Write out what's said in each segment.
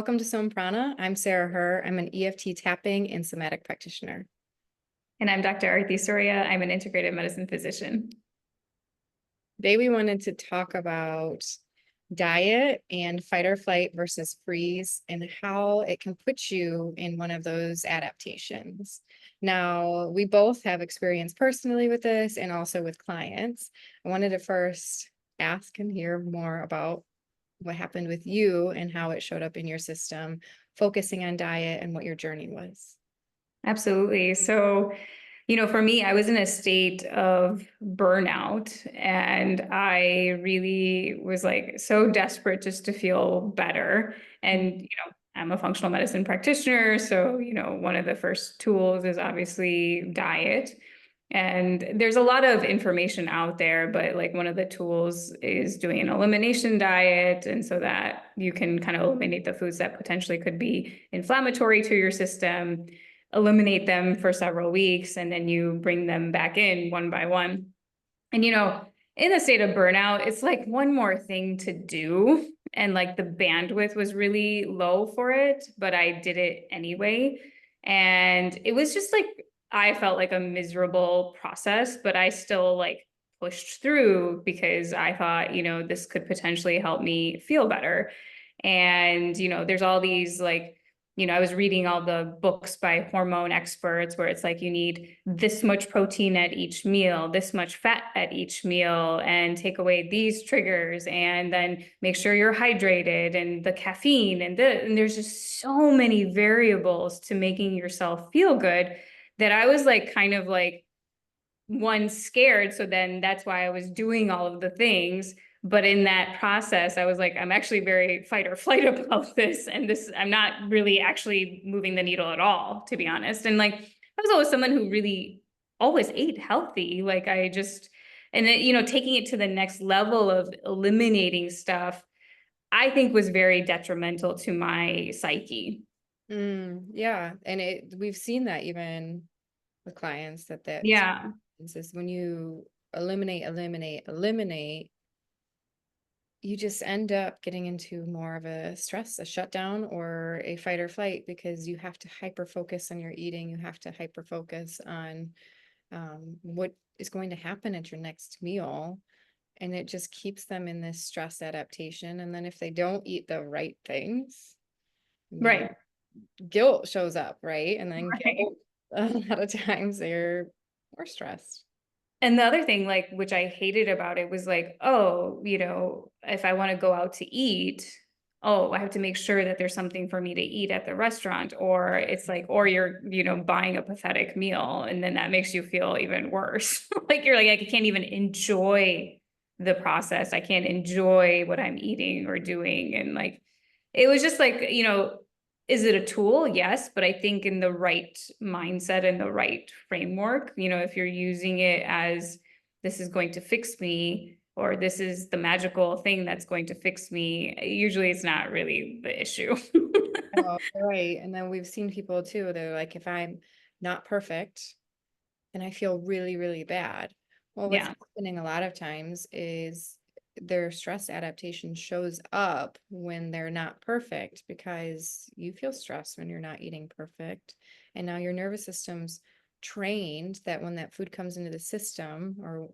Welcome to Prana. I'm Sarah Herr. I'm an EFT tapping and somatic practitioner. And I'm Dr. Aarti Storya. I'm an integrative medicine physician. Today we wanted to talk about diet and fight or flight versus freeze and how it can put you in one of those adaptations. Now, we both have experience personally with this and also with clients. I wanted to first ask and hear more about what happened with you and how it showed up in your system, focusing on diet and what your journey was. Absolutely. So, for me, I was in a state of burnout and I really was like so desperate just to feel better. And, I'm a functional medicine practitioner. So, one of the first tools is obviously diet. And there's a lot of information out there, but like one of the tools is doing an elimination diet. And so that you can kind of eliminate the foods that potentially could be inflammatory to your system, eliminate them for several weeks, and then you bring them back in one by one. And, in a state of burnout, it's like one more thing to do. And like the bandwidth was really low for it, but I did it anyway. And it was just like, I felt like a miserable process, but I still like pushed through because I thought, this could potentially help me feel better. And, there's all these like, I was reading all the books by hormone experts where it's like you need this much protein at each meal, this much fat at each meal, and take away these triggers, and then make sure you're hydrated, and the caffeine, and there's just so many variables to making yourself feel good that I was like kind of like one scared. So then that's why I was doing all of the things. But in that process, I was like, I'm actually very fight or flight about this. And this, I'm not really actually moving the needle at all, to be honest. And like, I was always someone who really always ate healthy. Like I just, and then, taking it to the next level of eliminating stuff, I think was very detrimental to my psyche. Yeah. And we've seen that even with clients that Yeah. is when you eliminate, you just end up getting into more of a stress, a shutdown, or a fight or flight because you have to hyper focus on your eating. You have to hyper focus on what is going to happen at your next meal. And it just keeps them in this stress adaptation. And then if they don't eat the right things, then Right. guilt shows up, right? And then Right. guilt, a lot of times they're more stressed. And the other thing, like, which I hated about it was like, oh, if I want to go out to eat, oh, I have to make sure that there's something for me to eat at the restaurant. Or it's like, or you're, buying a pathetic meal. And then that makes you feel even worse. Like you're like, I can't even enjoy the process. I can't enjoy what I'm eating or doing. And like, it was just like, is it a tool? Yes, but I think in the right mindset and the right framework, if you're using it as this is going to fix me, or this is the magical thing that's going to fix me, usually it's not really the issue. Oh, right. And then we've seen people too, they're like, if I'm not perfect, then I feel really, really bad. Well, what's Yeah. happening a lot of times is their stress adaptation shows up when they're not perfect because you feel stressed when you're not eating perfect. And now your nervous system's trained that when that food comes into the system, or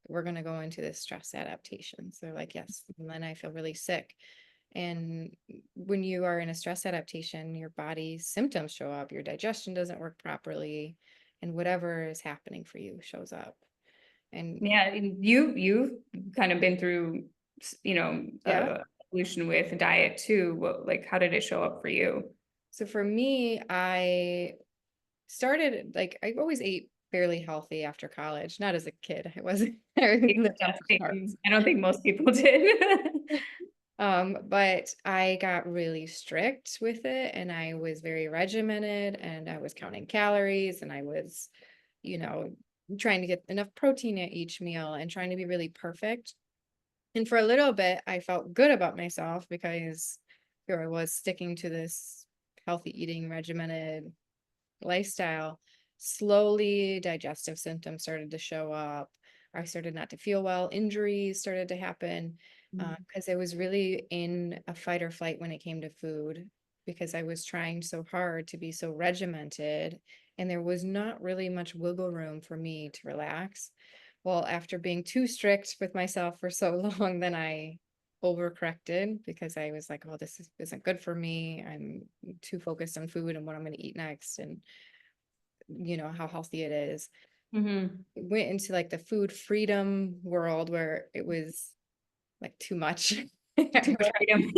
we're going to go into this stress adaptation. So they're like, yes, and then I feel really sick. And when you are in a stress adaptation, your body's symptoms show up, your digestion doesn't work properly, and whatever is happening for you shows up. And Yeah. And you've kind of been through, yeah. evolution with diet too. Like, how did it show up for you? So for me, I started like I always ate fairly healthy after college, not as a kid. I wasn't I lived Yeah, off of carbs. I don't think most people did. But I got really strict with it and I was very regimented and I was counting calories and I was, you know, trying to get enough protein at each meal and trying to be really perfect. And for a little bit, I felt good about myself because here I was sticking to this healthy eating, regimented lifestyle. Slowly, digestive symptoms started to show up. I started not to feel well. Injuries started to happen because I was really in a fight or flight when it came to food. because I was trying so hard to be so regimented, and there was not really much wiggle room for me to relax. Well, after being too strict with myself for so long, then I overcorrected because I was like, oh, isn't good for me. I'm too focused on food and what I'm going to eat next, and how healthy it is. Mm-hmm. It went into like the food freedom world where it was like too much. Too much freedom.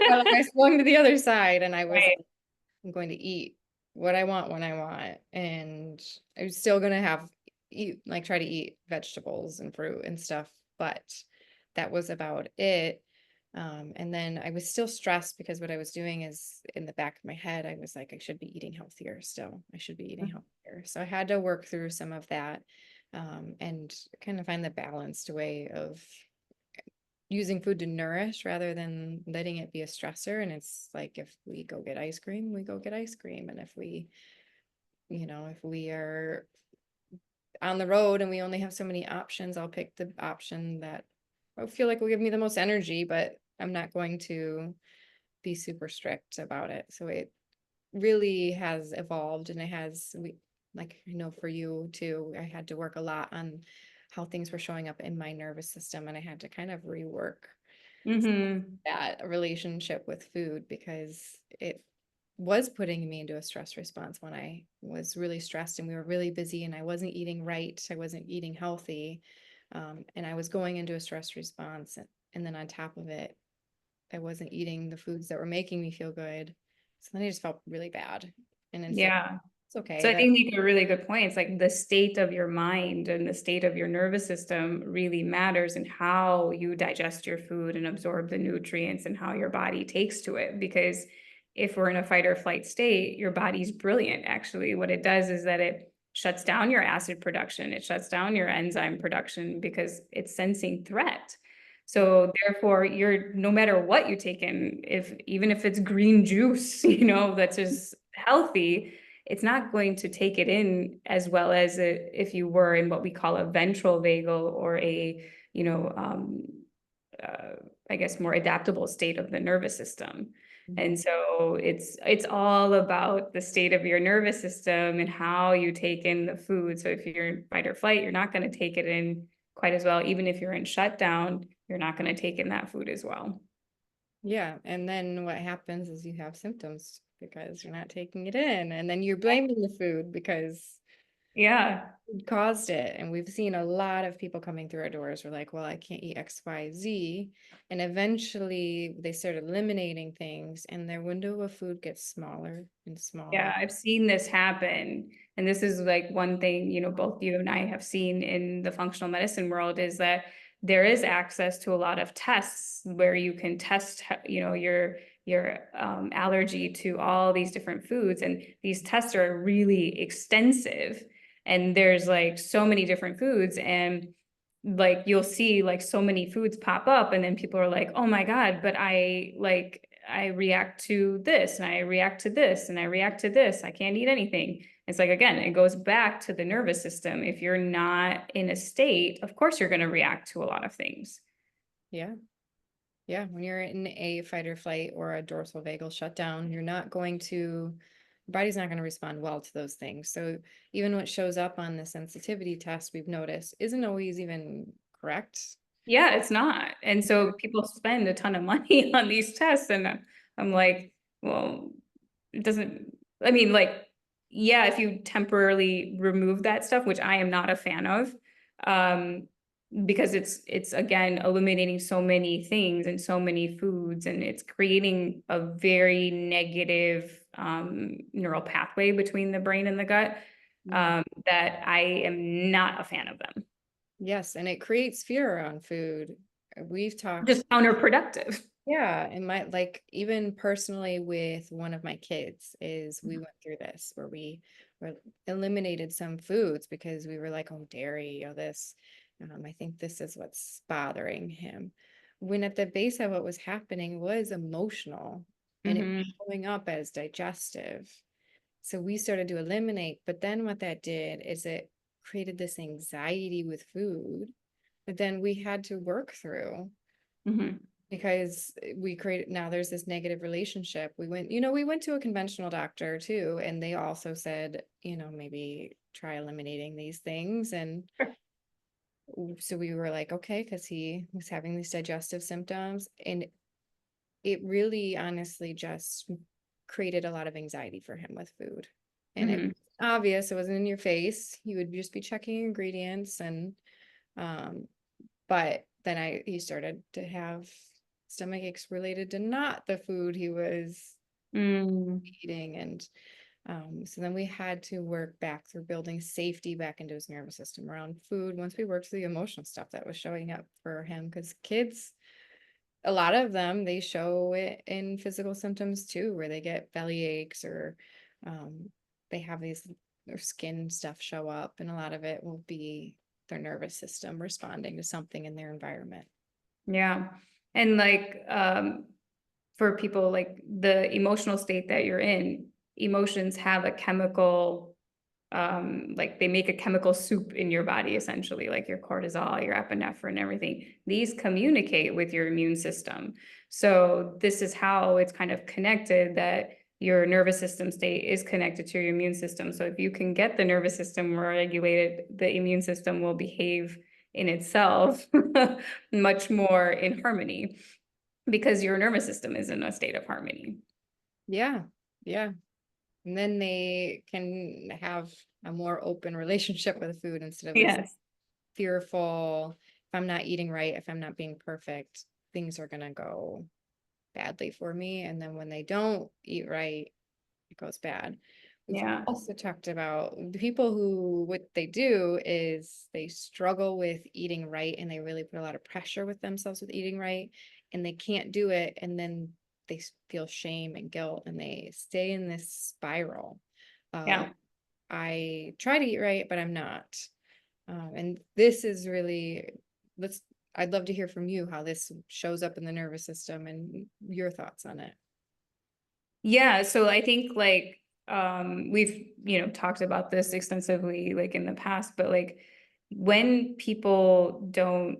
Well, I swung to the other side and I was Right. like, I'm going to eat what I want when I want. And I was still going to try to eat vegetables and fruit and stuff, but that was about it. And then I was still stressed because what I was doing is in the back of my head, I was like, I should be eating healthier still. I should be eating healthier. So I had to work through some of that, and kind of find the balanced way of using food to nourish rather than letting it be a stressor. And it's like, if we go get ice cream, we go get ice cream. And if we are on the road and we only have so many options, I'll pick the option that I feel like will give me the most energy, but I'm not going to be super strict about it. So it really has evolved, and like, I know for you too, I had to work a lot on how things were showing up in my nervous system, and I had to kind of rework Mm-hmm. that relationship with food because it was putting me into a stress response when I was really stressed and we were really busy and I wasn't eating right. I wasn't eating healthy. And I was going into a stress response. And then on top of it, I wasn't eating the foods that were making me feel good. So then I just felt really bad. And instead, Yeah. it's okay. So I That think you make a really good point. It's like the state of your mind and the state of your nervous system really matters in how you digest your food and absorb the nutrients and how your body takes to it. Because if we're in a fight or flight state, your body's brilliant. Actually, what it does is that it shuts down your acid production, it shuts down your enzyme production because it's sensing threat. So therefore, you're no matter what you take in, if even if it's green juice, that's just healthy, it's not going to take it in as well as if you were in what we call a ventral vagal or a, you know, uh, I guess more adaptable state of the nervous system. And so it's all about the state of your nervous system and how you take in the food. So if you're in fight or flight, you're not going to take it in quite as well. Even if you're in shutdown, you're not going to take in that food as well. Yeah, and then what happens is you have symptoms because you're not taking it in, and then you're blaming the food because Yeah. food caused it. And we've seen a lot of people coming through our doors were like, well, I can't eat XYZ. And eventually they start eliminating things, and their window of food gets smaller and Yeah, smaller. I've seen this happen. And this is like one thing, both you and I have seen in the functional medicine world is that there is access to a lot of tests where you can test, your allergy to all these different foods. And these tests are really extensive. And there's like so many different foods. And like you'll see like so many foods pop up and then people are like, oh my God, but I react to this and I react to this and I react to this. I can't eat anything. It's like, again, it goes back to the nervous system. If you're not in a state, of course you're going to react to a lot of things. Yeah. Yeah. When you're in a fight or flight or a dorsal vagal shutdown, your body's not going to respond well to those things. So even what shows up on the sensitivity test we've noticed isn't always even correct. Yeah, it's not. And so people spend a ton of money on these tests. And I'm like, well, it doesn't, I mean, like, yeah, if you temporarily remove that stuff, which I am not a fan of, um, because it's again eliminating so many things and so many foods, and it's creating a very negative neural pathway between the brain and the gut, that I am not a fan of them. Yes, and it creates fear around food. We've talked, Just counterproductive. yeah, and my like even personally with one of my kids is we went through this where we eliminated some foods because we were like, oh, dairy, oh this. I think this is what's bothering him. When at the base of what was happening was emotional and it was Mhm. showing up as digestive. So we started to eliminate, but then what that did is it created this anxiety with food that then we had to work through. Mhm. because we created, now there's this negative relationship. We went to a conventional doctor too, and they also said, maybe try eliminating these things. And so we were like, okay, because he was having these digestive symptoms, and it really honestly just created a lot of anxiety for him with food. And it Mhm. was obvious, it wasn't in your face. He would just be checking ingredients, and um but then he started to have stomach aches related to not the food he was Mm. eating. And so then we had to work back through building safety back into his nervous system around food once we worked through the emotional stuff that was showing up for him. Because kids, a lot of them, they show it in physical symptoms too, where they get belly aches, or um, they have these, their skin stuff show up, and a lot of it will be their nervous system responding to something in their environment. Yeah. And like for people, like the emotional state that you're in, emotions have a chemical, like they make a chemical soup in your body, essentially, like your cortisol, your epinephrine, everything. These communicate with your immune system. So this is how it's kind of connected, that your nervous system state is connected to your immune system. So if you can get the nervous system regulated, the immune system will behave in itself much more in harmony, because your nervous system is in a state of harmony. Yeah, yeah. And then they can have a more open relationship with food instead of this Yes. fearful, if I'm not eating right, if I'm not being perfect, things are gonna go badly for me. And then when they don't eat right, it goes bad. We've Yeah. also talked about the people who, what they do is they struggle with eating right, and they really put a lot of pressure with themselves with eating right, and they can't do it. And then they feel shame and guilt, and they stay in this spiral of, Yeah. I try to eat right, but I'm not. And this is really, let's, I'd love to hear from you how this shows up in the nervous system and your thoughts on it. Yeah, so I think like we've, talked about this extensively like in the past, but like when people don't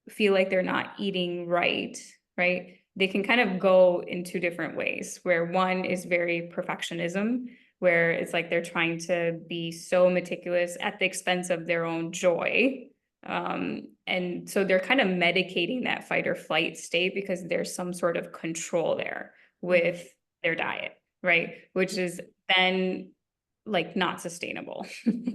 feel like they're not eating right, right? They can kind of go in two different ways, where one is very perfectionism, where it's like they're trying to be so meticulous at the expense of their own joy. And so they're kind of medicating that fight or flight state because there's some sort of control there Mhm. with their diet, right? Which is then like not sustainable,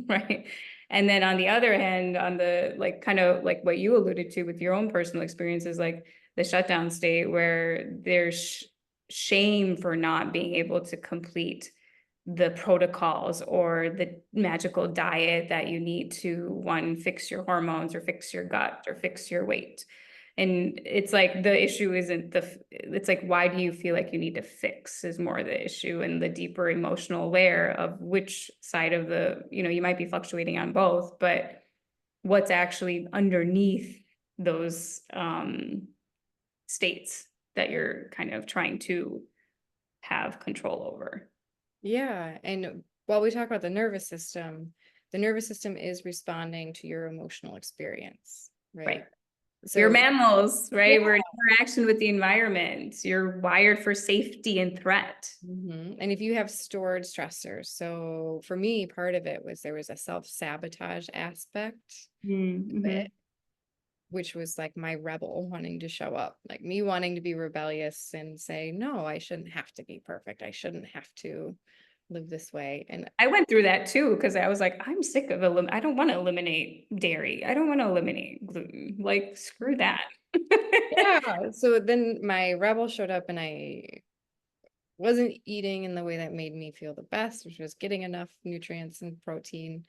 right? And then on the other hand, on the like kind of like what you alluded to with your own personal experiences, like the shutdown state where there's shame for not being able to complete the protocols or the magical diet that you need to, one, fix your hormones or fix your gut or fix your weight. And it's like the issue isn't it's like, why do you feel like you need to fix is more the issue, and the deeper emotional layer of which side of the, you might be fluctuating on both, but what's actually underneath those states that you're kind of trying to have control over. Yeah. And while we talk about the nervous system is responding to your emotional experience, Right. right? We're So, mammals, yeah. right? We're in interaction with the environment. You're wired for safety and threat. And if you have stored stressors, so for me, part of it was there was a self-sabotage aspect of Mm-hmm. it, which was like my rebel wanting to show up, like me wanting to be rebellious and say, no, I shouldn't have to be perfect. I shouldn't have to live this way. And I went through that too, because I was like, I'm sick of I don't want to eliminate dairy. I don't want to eliminate gluten. Like, screw that. yeah, so then my rebel showed up, and I wasn't eating in the way that made me feel the best, which was getting enough nutrients and protein.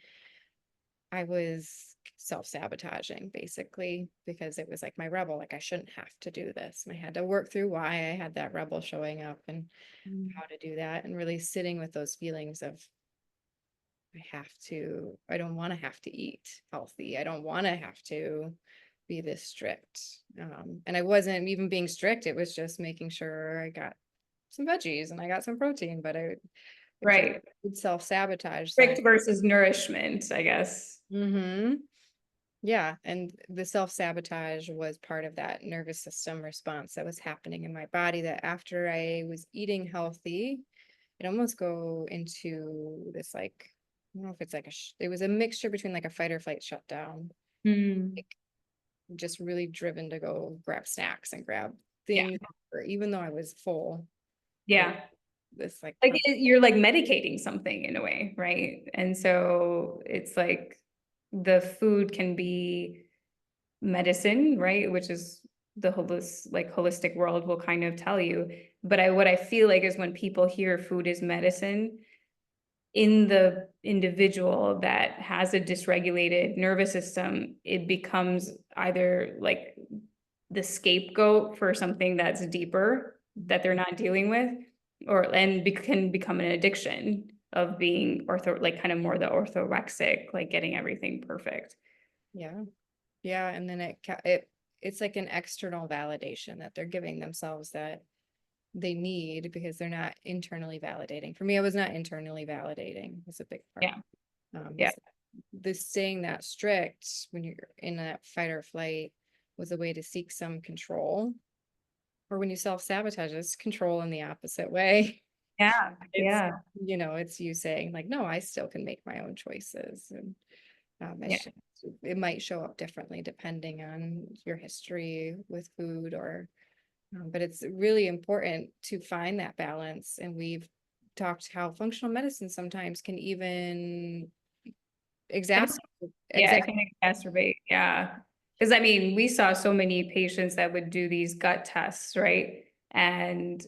I was self-sabotaging basically because it was like my rebel, like I shouldn't have to do this. And I had to work through why I had that rebel showing up and how to do that, and really sitting with those feelings of, I don't want to have to eat healthy. I don't want to have to be this strict. And I wasn't even being strict. It was just making sure I got some veggies and I got some protein, but it just Right. would self-sabotage. So Strict versus nourishment, I guess. mm-hmm. Yeah, and the self-sabotage was part of that nervous system response that was happening in my body, that after I was eating healthy, it almost go into this like, I don't know if it's like it was a mixture between like a fight or flight shutdown, Mm, like just really driven to go grab snacks and grab yeah. things, or even though I was full, it was Yeah. this like Like you're like medicating something in a way, right? And so it's like the food can be medicine, right? Which is the holistic world will kind of tell you. But what I feel like is when people hear food is medicine, in the individual that has a dysregulated nervous system, it becomes either like the scapegoat for something that's deeper that they're not dealing with, or can become an addiction of being like kind of more the orthorexic, like getting everything perfect. yeah. Yeah, and then it's like an external validation that they're giving themselves that they need because they're not internally validating. For me, I was not internally validating. Was a big part. Yeah. Yeah. Was this staying that strict when you're in that fight or flight was a way to seek some control. Or when you self-sabotage, it's control in the opposite way. Yeah. It's, Yeah. it's you saying like, no, I still can make my own choices. And Yeah. it might show up differently depending on your history with food or but it's really important to find that balance. And we've talked how functional medicine sometimes can even exacerbate. Yeah, it can exacerbate. Yeah. Because I mean, we saw so many patients that would do these gut tests, right? And,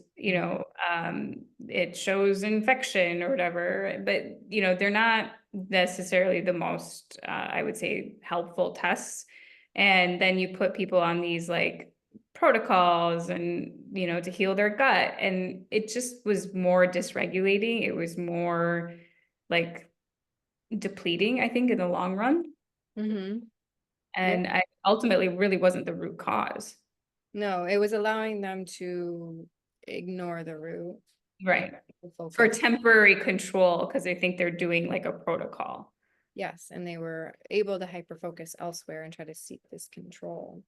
it shows infection or whatever, but, they're not necessarily the most, I would say, helpful tests. And then you put people on these like protocols and, to heal their gut. And it just was more dysregulating. It was more like depleting, I think, in the long run. Mm-hmm. Yeah. And I ultimately really wasn't the root cause. No, it was allowing them to ignore the root, Right. For focus. temporary control, because they think they're doing like a protocol. Yes, and they were able to hyper focus elsewhere and try to seek this control.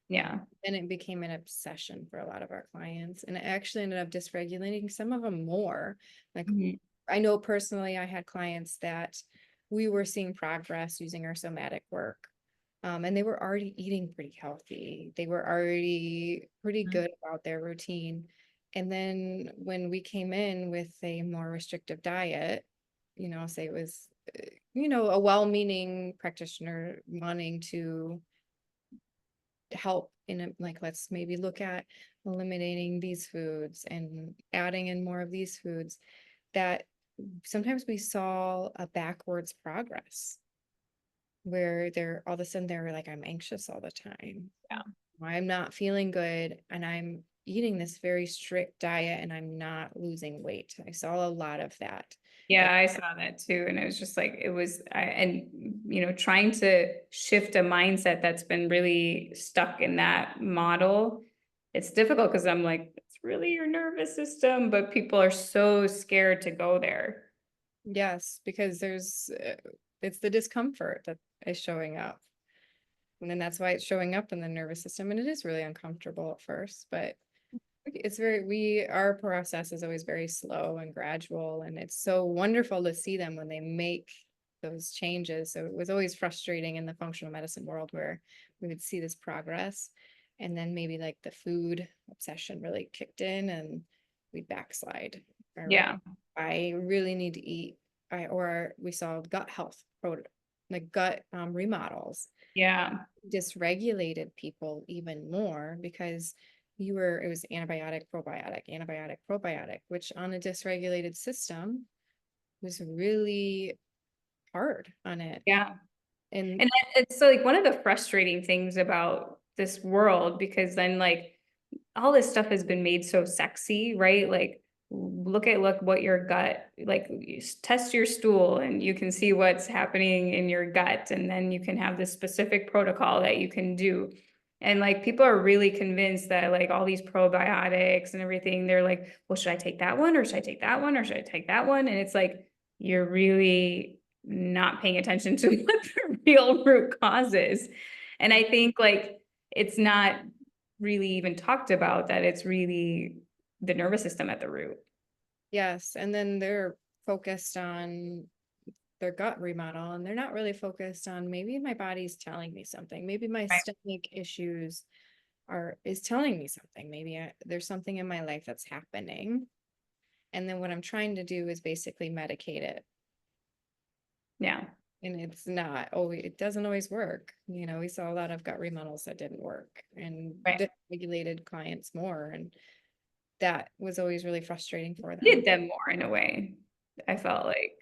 Yeah. And it became an obsession for a lot of our clients. And it actually ended up dysregulating some of them more. Like Mhm. I know personally, I had clients that we were seeing progress using our somatic work. And they were already eating pretty healthy. They were already pretty good about their routine. And then when we came in with a more restrictive diet, say it was, a well-meaning practitioner wanting to help in a, like, let's maybe look at eliminating these foods and adding in more of these foods, that sometimes we saw a backwards progress where they're all of a sudden they're like, I'm anxious all the time. Yeah. I'm not feeling good and I'm eating this very strict diet and I'm not losing weight. I saw a lot of that. Yeah, I saw that too. And it was just like, trying to shift a mindset that's been really stuck in that model. It's difficult because I'm like, it's really your nervous system, but people are so scared to go there. Yes, because it's the discomfort that is showing up. And then that's why it's showing up in the nervous system. And it is really uncomfortable at first, but our process is always very slow and gradual. And it's so wonderful to see them when they make those changes. So it was always frustrating in the functional medicine world where we would see this progress. And then maybe like the food obsession really kicked in and we'd backslide. All right. Yeah. I really need to eat. Or we saw gut health, like gut remodels Yeah. dysregulated people even more because it was antibiotic, probiotic, which on a dysregulated system was really hard on it. Yeah. And And it's so like one of the frustrating things about this world, because then like all this stuff has been made so sexy, right? Like look what your gut, like test your stool and you can see what's happening in your gut. And then you can have this specific protocol that you can do. And like people are really convinced that like all these probiotics and everything, they're like, well, should I take that one or should I take that one or should I take that one? And it's like, you're really not paying attention to what the real root cause is. And I think like it's not really even talked about that it's really the nervous system at the root. Yes, and then they're focused on their gut remodel, and they're not really focused on maybe my body's telling me something. Maybe my Right. stomach issues is telling me something. Maybe there's something in my life that's happening. And then what I'm trying to do is basically medicate it. Yeah. And it's not, oh, it doesn't always work. You know, we saw a lot of gut remodels that didn't work and Right. regulated clients more. And that was always really frustrating for them. Did them more in a way. I felt like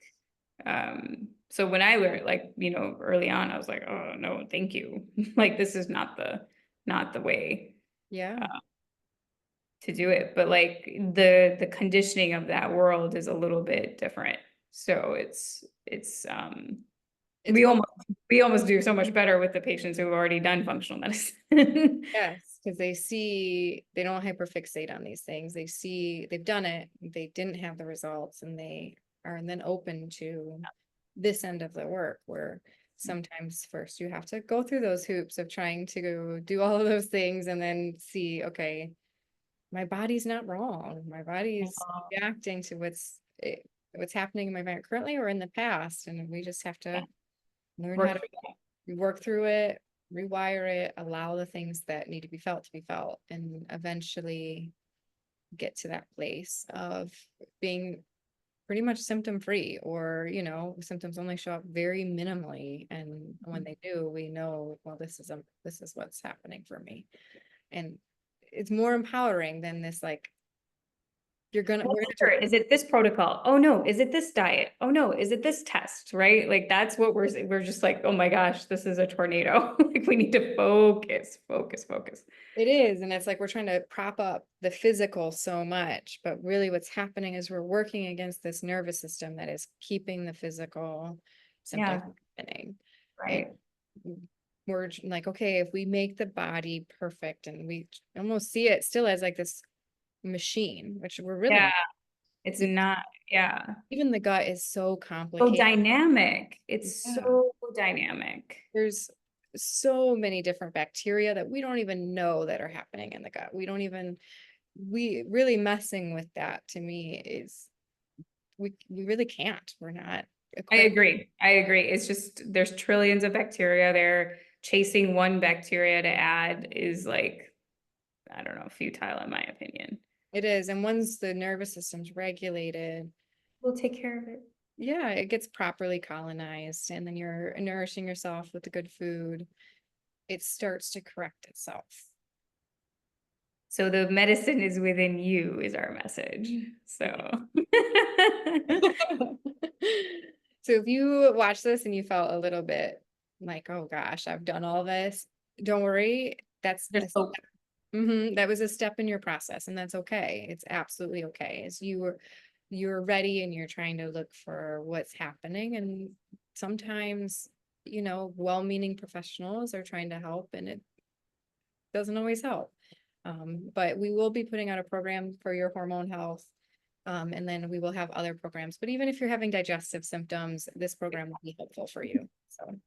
so when I learned like, you know, early on, I was like, oh no, thank you. Like this is not the way Yeah. to do it. But like the conditioning of that world is a little bit different. So it's It's we more, almost we almost do so much better with the patients who have already done functional medicine. yes, because they don't hyperfixate on these things. They see they've done it, they didn't have the results, and they are then open to this end of the work where sometimes first you have to go through those hoops of trying to go do all of those things and then see, okay, my body's not wrong. My body's reacting to what's happening in my environment currently or in the past. And we just have to learn how Work to through that. work through it, rewire it, allow the things that need to be felt, and eventually get to that place of being pretty much symptom free, or symptoms only show up very minimally, and when they do, we know, well, this is what's happening for me. And it's more empowering than this, like, Well, we're sure. gonna Is it this protocol? Oh no, is it this diet? Oh no, is it this test? Right? Like that's what we're just like, oh my gosh, this is a tornado. Like we need to focus, focus, focus. It is, and it's like we're trying to prop up the physical so much, but really what's happening is we're working against this nervous system that is keeping the physical symptoms Yeah, happening. And right. we're like, okay, if we make the body perfect, and we almost see it still as like this machine, which we're really Yeah, not. it's not, yeah. Even the gut is so So complicated. dynamic. It's Yeah. so dynamic. There's so many different bacteria that we don't even know that are happening in the gut. We really messing with that, to me, is we really can't. We're not I equipped. agree. I agree. It's just there's trillions of bacteria there. Chasing one bacteria to add is like, I don't know, futile in my opinion. It is. And once the nervous system's regulated, We'll take care of it. yeah, it gets properly colonized, and then you're nourishing yourself with the good food, it starts to correct itself. So the medicine is within you is our message. So So if you watch this and you felt a little bit like, oh gosh, I've done all this, don't worry. there's hope. That was a step in your process, and that's okay. It's absolutely okay. As you're ready and you're trying to look for what's happening, and sometimes, well-meaning professionals are trying to help, and it doesn't always help. But we will be putting out a program for your hormone health. And then we will have other programs. But even if you're having digestive symptoms, this program will be helpful for you. So